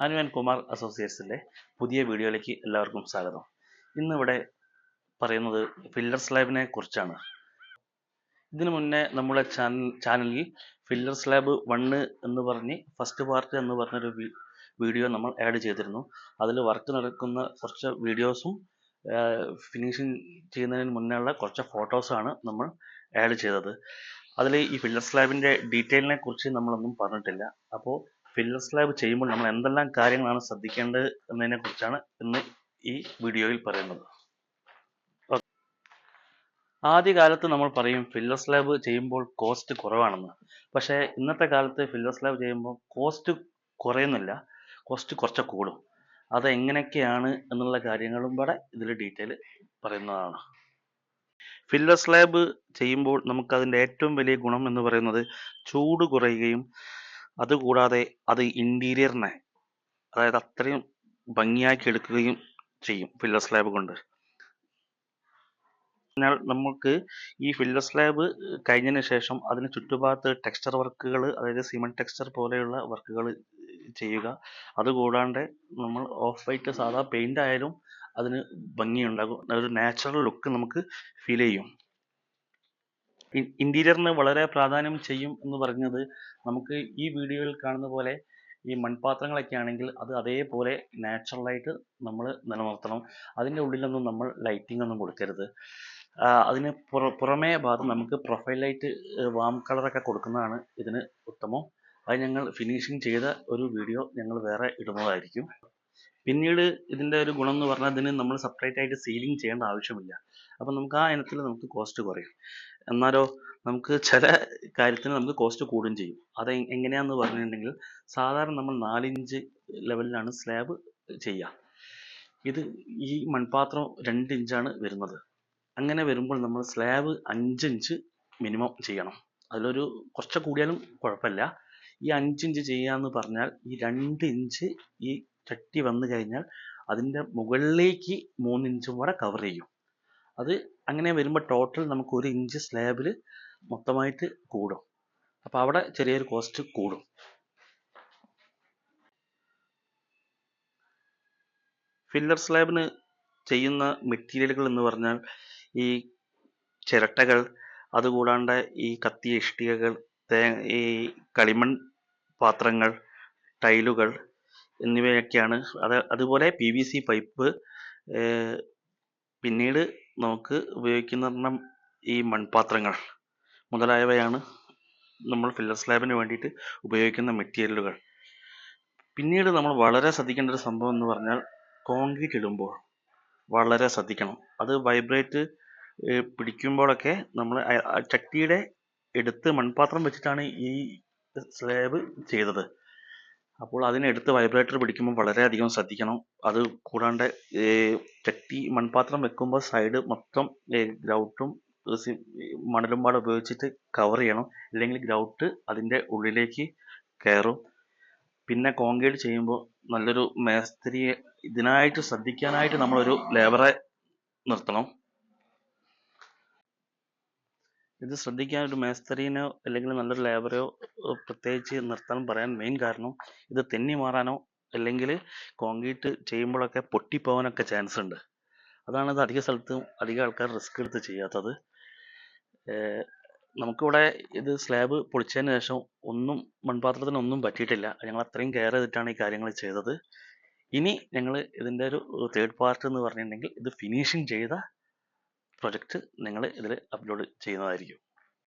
അനുവൻ കുമാർ അസോസിയേറ്റ്സിൻ്റെ പുതിയ വീഡിയോയിലേക്ക് എല്ലാവർക്കും സ്വാഗതം. ഇന്നിവിടെ പറയുന്നത് ഫില്ലർ സ്ലാബിനെ കുറിച്ചാണ്. ഇതിനു മുന്നേ നമ്മുടെ ചാനലിൽ ഫില്ലർ സ്ലാബ് 1 എന്ന് പറഞ്ഞ് ഫസ്റ്റ് പാർട്ട് എന്ന് പറഞ്ഞൊരു വീഡിയോ നമ്മൾ ആഡ് ചെയ്തിരുന്നു. അതിൽ വർക്ക് നടക്കുന്ന കുറച്ച് വീഡിയോസും ഫിനിഷിങ് ചെയ്യുന്നതിന് മുന്നേയുള്ള കുറച്ച് ഫോട്ടോസാണ് നമ്മൾ ആഡ് ചെയ്തത്. അതിൽ ഈ ഫില്ലർ സ്ലാബിൻ്റെ ഡീറ്റെയിലിനെ കുറിച്ച് നമ്മളൊന്നും പറഞ്ഞിട്ടില്ല. അപ്പോൾ ഫില്ലർ സ്ലാബ് ചെയ്യുമ്പോൾ നമ്മൾ എന്തെല്ലാം കാര്യങ്ങളാണ് ശ്രദ്ധിക്കേണ്ടത് എന്നതിനെ കുറിച്ചാണ് ഇന്ന് ഈ വീഡിയോയിൽ പറയുന്നത്. ആദ്യകാലത്ത് നമ്മൾ പറയും ഫില്ലർ സ്ലാബ് ചെയ്യുമ്പോൾ കോസ്റ്റ് കുറവാണെന്ന്. പക്ഷേ ഇന്നത്തെ കാലത്ത് ഫില്ലർ സ്ലാബ് ചെയ്യുമ്പോൾ കോസ്റ്റ് കുറയുന്നില്ല, കോസ്റ്റ് കുറച്ച് കൂടും. അത് എങ്ങനെയൊക്കെയാണ് എന്നുള്ള കാര്യങ്ങളും കൂടെ ഇതിൽ ഡീറ്റെയിൽ പറയുന്നതാണ്. ഫില്ലർ സ്ലാബ് ചെയ്യുമ്പോൾ നമുക്കതിൻ്റെ ഏറ്റവും വലിയ ഗുണം എന്ന് പറയുന്നത് ചൂട് കുറയുകയും അതുകൂടാതെ അത് ഇൻറ്റീരിയറിനെ അതായത് അത്രയും ഭംഗിയാക്കി എടുക്കുകയും ചെയ്യും ഫില്ലർ സ്ലാബ് കൊണ്ട്. എന്നാൽ നമുക്ക് ഈ ഫില്ലർ സ്ലാബ് കഴിഞ്ഞതിന് ശേഷം അതിന് ചുറ്റുഭാഗത്ത് ടെക്സ്ചർ വർക്കുകൾ, അതായത് സിമന്റ് ടെക്സ്ചർ പോലെയുള്ള വർക്കുകൾ ചെയ്യുക. അതുകൂടാണ്ട് നമ്മൾ ഓഫ് വൈറ്റ് സാധാ പെയിന്റ് ആയാലും അതിന് ഭംഗിയുണ്ടാകും, ഒരു നാച്ചുറൽ ലുക്ക് നമുക്ക് ഫീൽ ചെയ്യും. ഇന്റീരിയറിന് വളരെ പ്രാധാന്യം ചെയ്യും എന്ന് പറഞ്ഞത് നമുക്ക് ഈ വീഡിയോയിൽ കാണുന്ന പോലെ ഈ മൺപാത്രങ്ങളൊക്കെ ആണെങ്കിൽ അത് അതേപോലെ നാച്ചുറലായിട്ട് നമ്മൾ നിലനിർത്തണം. അതിൻ്റെ ഉള്ളിലൊന്നും നമ്മൾ ലൈറ്റിംഗ് ഒന്നും കൊടുക്കരുത്. അതിന് പുറമേ ഭാഗത്ത് നമുക്ക് പ്രൊഫൈൽ ലൈറ്റ് വാം കളറൊക്കെ കൊടുക്കുന്നതാണ് ഇതിന് ഉത്തമം. അത് ഞങ്ങൾ ഫിനിഷിങ് ചെയ്ത ഒരു വീഡിയോ ഞങ്ങൾ വേറെ ഇടുന്നതായിരിക്കും. പിന്നീട് ഇതിൻ്റെ ഒരു ഗുണം എന്ന് പറഞ്ഞാൽ ഇതിന് നമ്മൾ സെപ്പറേറ്റ് ആയിട്ട് സീലിംഗ് ചെയ്യേണ്ട ആവശ്യമില്ല. അപ്പം നമുക്ക് ആ ഇനത്തിൽ നമുക്ക് കോസ്റ്റ് കുറയും. എന്നാലോ നമുക്ക് ചില കാര്യത്തിന് നമുക്ക് കോസ്റ്റ് കൂടുകയും ചെയ്യും. അത് എങ്ങനെയാണെന്ന് പറഞ്ഞിട്ടുണ്ടെങ്കിൽ സാധാരണ നമ്മൾ 4 ഇഞ്ച് ലെവലിലാണ് സ്ലാബ് ചെയ്യുക. ഇത് ഈ മൺപാത്രം 2 ഇഞ്ചാണ് വരുന്നത്. അങ്ങനെ വരുമ്പോൾ നമ്മൾ സ്ലാബ് 5 ഇഞ്ച് മിനിമം ചെയ്യണം. അതിലൊരു കുറച്ച് കൂടിയാലും കുഴപ്പമില്ല. ഈ 5 ഇഞ്ച് ചെയ്യാന്ന് പറഞ്ഞാൽ ഈ 2 ഇഞ്ച് ഈ ചട്ടി വന്നു കഴിഞ്ഞാൽ അതിൻ്റെ മുകളിലേക്ക് 3 ഇഞ്ചും കൂടെ കവർ ചെയ്യും. അത് അങ്ങനെ വരുമ്പോൾ ടോട്ടൽ നമുക്ക് 1 ഇഞ്ച് സ്ലാബിൽ മൊത്തമായിട്ട് കൂടും. അപ്പോൾ അവിടെ ചെറിയൊരു കോസ്റ്റ് കൂടും. ഫില്ലർ സ്ലാബിന് ചെയ്യുന്ന മെറ്റീരിയലുകൾ എന്ന് പറഞ്ഞാൽ ഈ ചിരട്ടകൾ, അതുകൂടാണ്ട് ഈ കത്തിയ ഇഷ്ടികകൾ, ഈ കളിമൺ പാത്രങ്ങൾ, ടൈലുകൾ എന്നിവയൊക്കെയാണ്. അതുപോലെ PVC പൈപ്പ്, പിന്നീട് നമുക്ക് ഉപയോഗിക്കുന്ന ഈ മൺപാത്രങ്ങൾ മുതലായവയാണ് നമ്മൾ ഫില്ലർ സ്ലാബിന് വേണ്ടിയിട്ട് ഉപയോഗിക്കുന്ന മെറ്റീരിയലുകൾ. പിന്നീട് നമ്മൾ വളരെ ശ്രദ്ധിക്കേണ്ട ഒരു സംഭവം എന്ന് പറഞ്ഞാൽ കോൺക്രീറ്റ് ഇടുമ്പോൾ വളരെ ശ്രദ്ധിക്കണം. അത് വൈബ്രേറ്റ് പിടിക്കുമ്പോഴൊക്കെ നമ്മൾ ചട്ടിയുടെ എടുത്ത് മൺപാത്രം വെച്ചിട്ടാണ് ഈ സ്ലാബ് ചെയ്തത്. അപ്പോൾ അതിനെടുത്ത് വൈബ്രേറ്റർ പിടിക്കുമ്പോൾ വളരെയധികം ശ്രദ്ധിക്കണം. അത് കൂടാണ്ട് ചട്ടി മൺപാത്രം വെക്കുമ്പോൾ സൈഡ് മൊത്തം ഗ്രൗട്ടും മണലും പാടെ ഉപയോഗിച്ചിട്ട് കവർ ചെയ്യണം. ഇല്ലെങ്കിൽ ഗ്രൗട്ട് അതിൻ്റെ ഉള്ളിലേക്ക് കയറും. പിന്നെ കോൺക്രീറ്റ് ചെയ്യുമ്പോൾ നല്ലൊരു മേസ്ത്രിയെ ഇതിനായിട്ട് ശ്രദ്ധിക്കാനായിട്ട് നമ്മളൊരു ലേബറെ നിർത്തണം. ഇത് ശ്രദ്ധിക്കാൻ ഒരു മേസ്ത്രീനോ അല്ലെങ്കിൽ നല്ലൊരു ലേബറോ പ്രത്യേകിച്ച് നിർത്താൻ പറയാൻ മെയിൻ കാരണം ഇത് തെന്നി മാറാനോ അല്ലെങ്കിൽ കോൺക്രീറ്റ് ചെയ്യുമ്പോഴൊക്കെ പൊട്ടിപ്പോകാനൊക്കെ ചാൻസ് ഉണ്ട്. അതാണ് ഇത് അധിക സ്ഥലത്തും അധികം ആൾക്കാർ റിസ്ക് എടുത്ത് ചെയ്യാത്തത്. നമുക്കിവിടെ ഇത് സ്ലാബ് പൊളിച്ചതിന് ശേഷം മൺപാത്രത്തിന് ഒന്നും പറ്റിയിട്ടില്ല. ഞങ്ങൾ അത്രയും കെയർ ചെയ്തിട്ടാണ് ഈ കാര്യങ്ങൾ ചെയ്തത്. ഇനി ഞങ്ങൾ ഇതിൻ്റെ ഒരു തേർഡ് പാർട്ട് എന്ന് പറഞ്ഞിട്ടുണ്ടെങ്കിൽ ഇത് ഫിനിഷിങ് ചെയ്ത പ്രൊജക്റ്റ് നിങ്ങൾ ഇതിൽ അപ്ലോഡ് ചെയ്യുന്നതായിരിക്കും.